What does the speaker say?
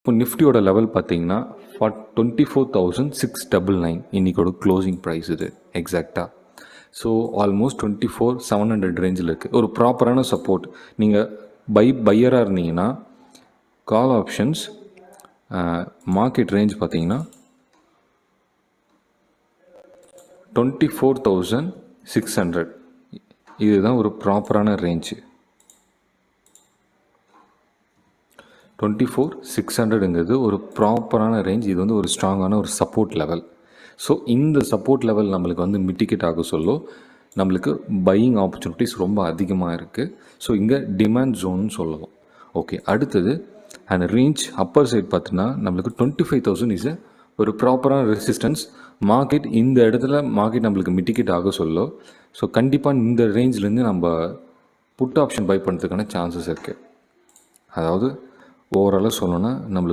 இப்போ நிஃப்டியோட லெவல் பார்த்தீங்கன்னா 24,699 இன்றைக்கோட க்ளோசிங் ப்ரைஸ் இது எக்ஸாக்டாக. ஸோ ஆல்மோஸ்ட் 24,700 ரேஞ்சில் இருக்குது. ஒரு ப்ராப்பரான சப்போர்ட். நீங்கள் பையராக இருந்தீங்கன்னா கால் ஆப்ஷன்ஸ் மார்க்கெட் ரேஞ்ச் பார்த்தீங்கன்னா 24,600 இதுதான் ஒரு ப்ராப்பரான ரேஞ்சு. 24,600ங்கிறது ஒரு ப்ராப்பரான ரேஞ்ச். இது வந்து ஒரு ஸ்ட்ராங்கான ஒரு சப்போர்ட் லெவல். ஸோ இந்த சப்போர்ட் லெவல் நம்மளுக்கு வந்து மிட்டிகேட் ஆக சொல்ல நம்மளுக்கு பையிங் ஆப்பர்ச்சுனிட்டிஸ் ரொம்ப அதிகமாக இருக்குது. ஸோ இங்கே டிமாண்ட் ஜோன்னு சொல்லலாம். ஓகே, அடுத்தது அண்ட் ரேஞ்ச் அப்பர் சைட் பார்த்தீங்கன்னா நம்மளுக்கு 25,000 இஸ் ஒரு ப்ராப்பரான ரெசிஸ்டன்ஸ். மார்க்கெட் இந்த இடத்துல நம்மளுக்கு மிட்டிகேட் ஆக சொல்ல ஸோ கண்டிப்பாக இந்த ரேஞ்சிலேருந்து நம்ம புட் ஆப்ஷன் பை பண்ணுறதுக்கான சான்சஸ் இருக்குது. அதாவது ஓவராலாக சொல்லணும்னா நம்மளுக்கு